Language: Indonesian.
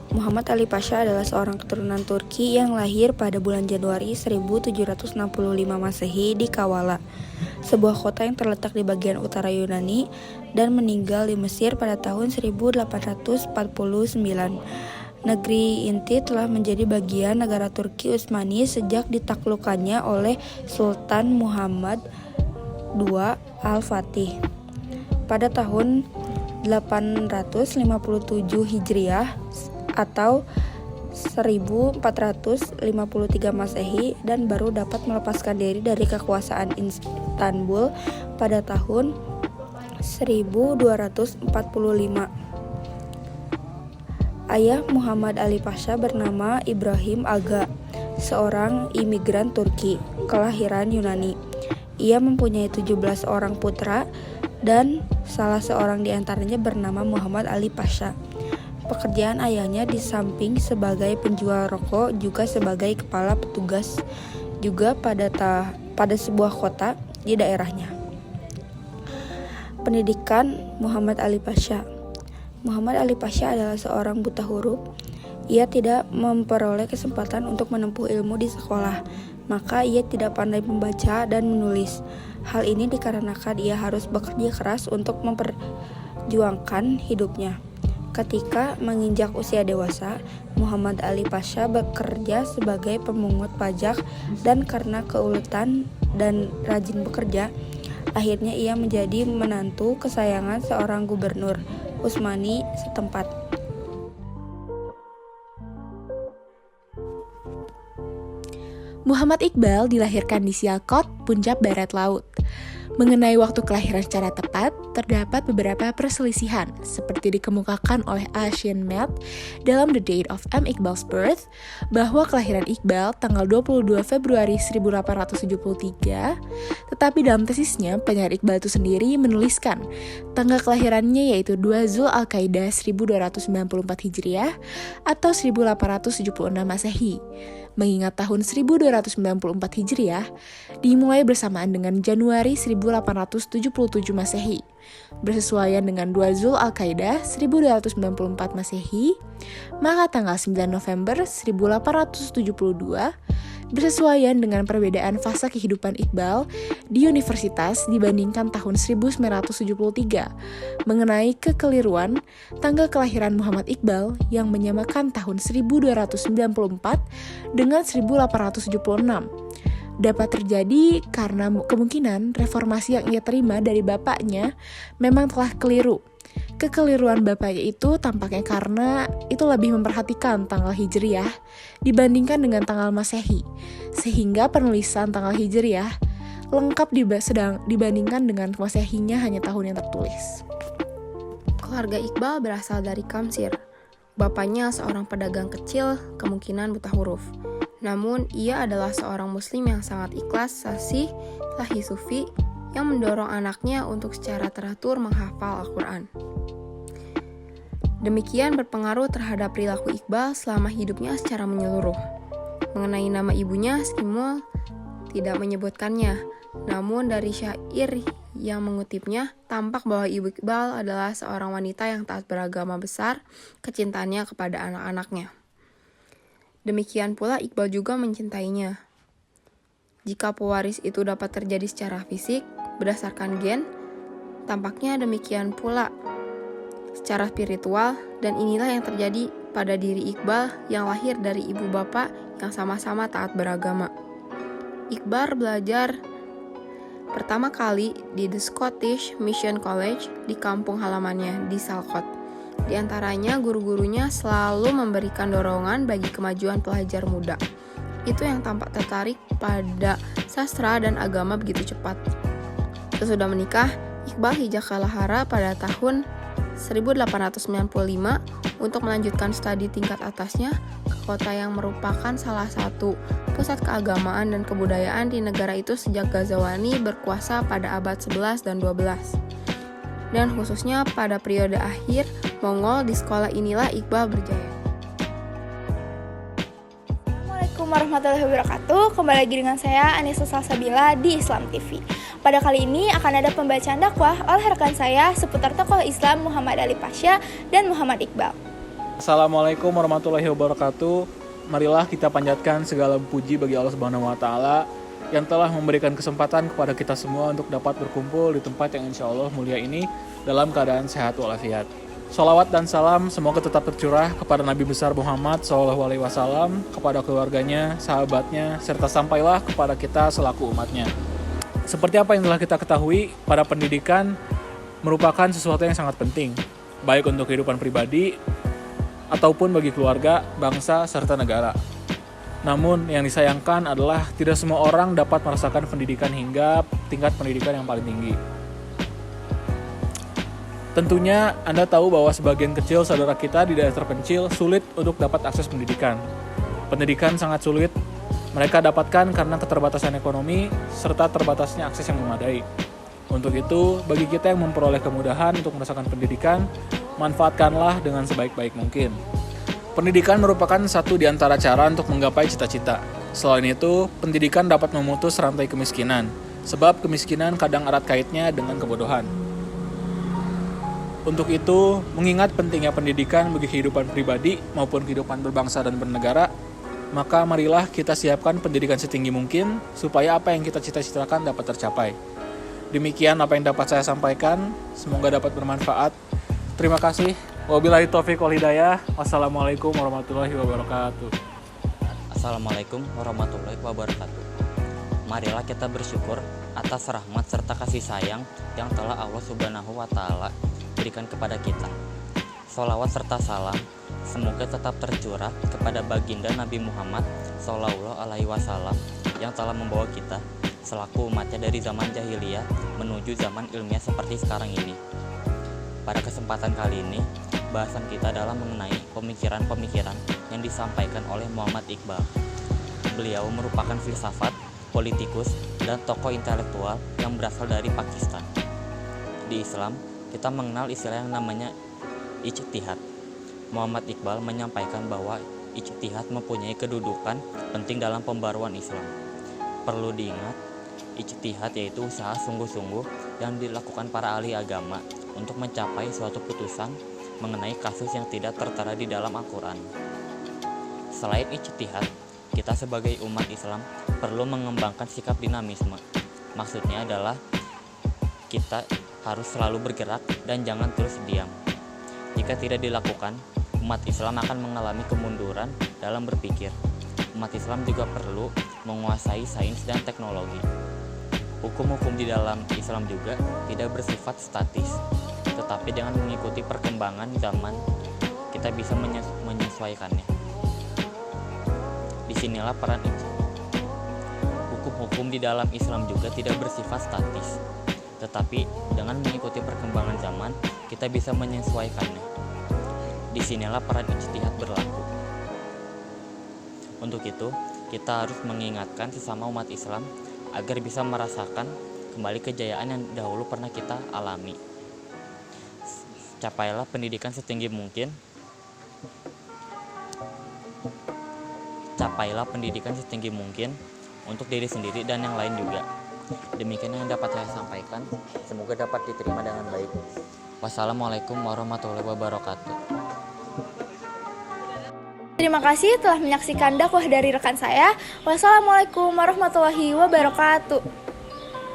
Muhammad Ali Pasha adalah seorang keturunan Turki yang lahir pada bulan Januari 1765 Masehi di Kavala, sebuah kota yang terletak di bagian utara Yunani, dan meninggal di Mesir pada tahun 1849. Negeri inti telah menjadi bagian negara Turki Utsmani sejak ditaklukkannya oleh Sultan Muhammad II Al-Fatih pada tahun 857 Hijriah atau 1453 Masehi, dan baru dapat melepaskan diri dari kekuasaan Istanbul pada tahun 1245. Ayah Muhammad Ali Pasha bernama Ibrahim Aga, seorang imigran Turki kelahiran Yunani. Ia mempunyai 17 orang putra dan salah seorang di antaranya bernama Muhammad Ali Pasha. Pekerjaan ayahnya di samping sebagai penjual rokok juga sebagai kepala petugas juga pada sebuah kota di daerahnya. Pendidikan Muhammad Ali Pasha. Muhammad Ali Pasha adalah seorang buta huruf. Ia tidak memperoleh kesempatan untuk menempuh ilmu di sekolah, maka ia tidak pandai membaca dan menulis. Hal ini dikarenakan ia harus bekerja keras untuk memperjuangkan hidupnya. Ketika menginjak usia dewasa, Muhammad Ali Pasha bekerja sebagai pemungut pajak, dan karena keuletan dan rajin bekerja, akhirnya ia menjadi menantu kesayangan seorang gubernur Utsmani setempat. Muhammad Iqbal dilahirkan di Sialkot, Punjab Barat Laut. Mengenai waktu kelahiran secara tepat, terdapat beberapa perselisihan, seperti dikemukakan oleh Asian Med dalam The Date of M. Iqbal's Birth, bahwa kelahiran Iqbal tanggal 22 Februari 1873, tetapi dalam tesisnya, penyair Iqbal itu sendiri menuliskan tanggal kelahirannya yaitu 2 Zul Al-Qaeda 1294 Hijriah atau 1876 Masehi. Mengingat tahun 1294 Hijriah dimulai bersamaan dengan Januari 1877 Masehi, bersesuaian dengan 2 Zul Al-Qaeda 1294 Masehi, maka tanggal 9 November 1872 bersesuaian dengan perbedaan fase kehidupan Iqbal di universitas dibandingkan tahun 1973 mengenai kekeliruan tanggal kelahiran Muhammad Iqbal yang menyamakan tahun 1294 dengan 1876. Dapat terjadi karena kemungkinan reformasi yang ia terima dari bapaknya memang telah keliru. Kekeliruan bapaknya itu tampaknya karena itu lebih memperhatikan tanggal Hijriah dibandingkan dengan tanggal Masehi, sehingga penulisan tanggal Hijriah lengkap sedang dibandingkan dengan Masehinya hanya tahun yang tertulis. Keluarga Iqbal berasal dari Kamsir. Bapaknya seorang pedagang kecil, kemungkinan buta huruf. Namun, ia adalah seorang muslim yang sangat ikhlas, fasih, lahir sufi, yang mendorong anaknya untuk secara teratur menghafal Al-Quran. Demikian berpengaruh terhadap perilaku Iqbal selama hidupnya secara menyeluruh. Mengenai nama ibunya, Skimul tidak menyebutkannya, namun dari syair yang mengutipnya, tampak bahwa ibu Iqbal adalah seorang wanita yang taat beragama besar, kecintaannya kepada anak-anaknya. Demikian pula Iqbal juga mencintainya. Jika pewaris itu dapat terjadi secara fisik, berdasarkan gen, tampaknya demikian pula secara spiritual, dan inilah yang terjadi pada diri Iqbal yang lahir dari ibu bapak yang sama-sama taat beragama. Iqbal belajar pertama kali di The Scottish Mission College di kampung halamannya di Salcott. Di antaranya guru-gurunya selalu memberikan dorongan bagi kemajuan pelajar muda. Itu yang tampak tertarik pada sastra dan agama begitu cepat. Sesudah menikah, Iqbal hijrah ke Lahara pada tahun 1895 untuk melanjutkan studi tingkat atasnya ke kota yang merupakan salah satu pusat keagamaan dan kebudayaan di negara itu sejak Ghazawani berkuasa pada abad 11 dan 12. Dan khususnya pada periode akhir Mongol, di sekolah inilah Iqbal berjaya. Assalamualaikum warahmatullahi wabarakatuh. Kembali lagi dengan saya Anissa Salsabila di Islam TV. Pada kali ini akan ada pembacaan dakwah oleh rekan saya seputar tokoh Islam Muhammad Ali Pasha dan Muhammad Iqbal. Assalamualaikum warahmatullahi wabarakatuh. Marilah kita panjatkan segala puji bagi Allah Subhanahu wa taala yang telah memberikan kesempatan kepada kita semua untuk dapat berkumpul di tempat yang insya Allah mulia ini dalam keadaan sehat walafiat. Sholawat dan salam semoga tetap tercurah kepada Nabi besar Muhammad SAW, kepada keluarganya, sahabatnya, serta sampailah kepada kita selaku umatnya. Seperti apa yang telah kita ketahui, pada pendidikan merupakan sesuatu yang sangat penting, baik untuk kehidupan pribadi ataupun bagi keluarga, bangsa, serta negara. Namun yang disayangkan adalah tidak semua orang dapat merasakan pendidikan hingga tingkat pendidikan yang paling tinggi. Tentunya Anda tahu bahwa sebagian kecil saudara kita di daerah terpencil sulit untuk dapat akses pendidikan. Pendidikan sangat sulit mereka dapatkan karena keterbatasan ekonomi serta terbatasnya akses yang memadai. Untuk itu, bagi kita yang memperoleh kemudahan untuk merasakan pendidikan, manfaatkanlah dengan sebaik-baik mungkin. Pendidikan merupakan satu di antara cara untuk menggapai cita-cita. Selain itu, pendidikan dapat memutus rantai kemiskinan, sebab kemiskinan kadang erat kaitnya dengan kebodohan. Untuk itu, mengingat pentingnya pendidikan bagi kehidupan pribadi maupun kehidupan berbangsa dan bernegara, maka marilah kita siapkan pendidikan setinggi mungkin supaya apa yang kita cita-citakan dapat tercapai. Demikian apa yang dapat saya sampaikan, semoga dapat bermanfaat. Terima kasih. Wabillahi taufiq wal hidayah. Wassalamualaikum warahmatullahi wabarakatuh. Assalamualaikum warahmatullahi wabarakatuh. Marilah kita bersyukur atas rahmat serta kasih sayang yang telah Allah Subhanahu wa taala berikan kepada kita. Sholawat serta salam semoga tetap tercurah kepada baginda Nabi Muhammad SAW yang telah membawa kita selaku umatnya dari zaman jahiliyah menuju zaman ilmiah seperti sekarang ini. Pada kesempatan kali ini, bahasan kita adalah mengenai pemikiran-pemikiran yang disampaikan oleh Muhammad Iqbal. Beliau merupakan filsafat, politikus, dan tokoh intelektual yang berasal dari Pakistan. Di Islam, kita mengenal istilah yang namanya ijtihad. Muhammad Iqbal menyampaikan bahwa ijtihad mempunyai kedudukan penting dalam pembaruan Islam. Perlu diingat, ijtihad yaitu usaha sungguh-sungguh yang dilakukan para ahli agama untuk mencapai suatu putusan mengenai kasus yang tidak tertera di dalam Al-Quran. Selain ijtihad, kita sebagai umat Islam perlu mengembangkan sikap dinamisme. Maksudnya adalah kita harus selalu bergerak dan jangan terus diam. Jika tidak dilakukan, umat Islam akan mengalami kemunduran dalam berpikir. Umat Islam juga perlu menguasai sains dan teknologi. Hukum-hukum di dalam Islam juga tidak bersifat statis, tetapi dengan mengikuti perkembangan zaman, kita bisa menyesuaikannya. Disinilah peran hukum-hukum di dalam Islam juga tidak bersifat statis, tetapi dengan mengikuti perkembangan zaman, kita bisa menyesuaikannya. Disinilah peran ijtihad berlaku. Untuk itu, kita harus mengingatkan sesama umat Islam agar bisa merasakan kembali kejayaan yang dahulu pernah kita alami. Capailah pendidikan setinggi mungkin. Capailah pendidikan setinggi mungkin untuk diri sendiri dan yang lain juga. Demikian yang dapat saya sampaikan. Semoga dapat diterima dengan baik. Wassalamualaikum warahmatullahi wabarakatuh. Terima kasih telah menyaksikan dakwah dari rekan saya. Wassalamualaikum warahmatullahi wabarakatuh.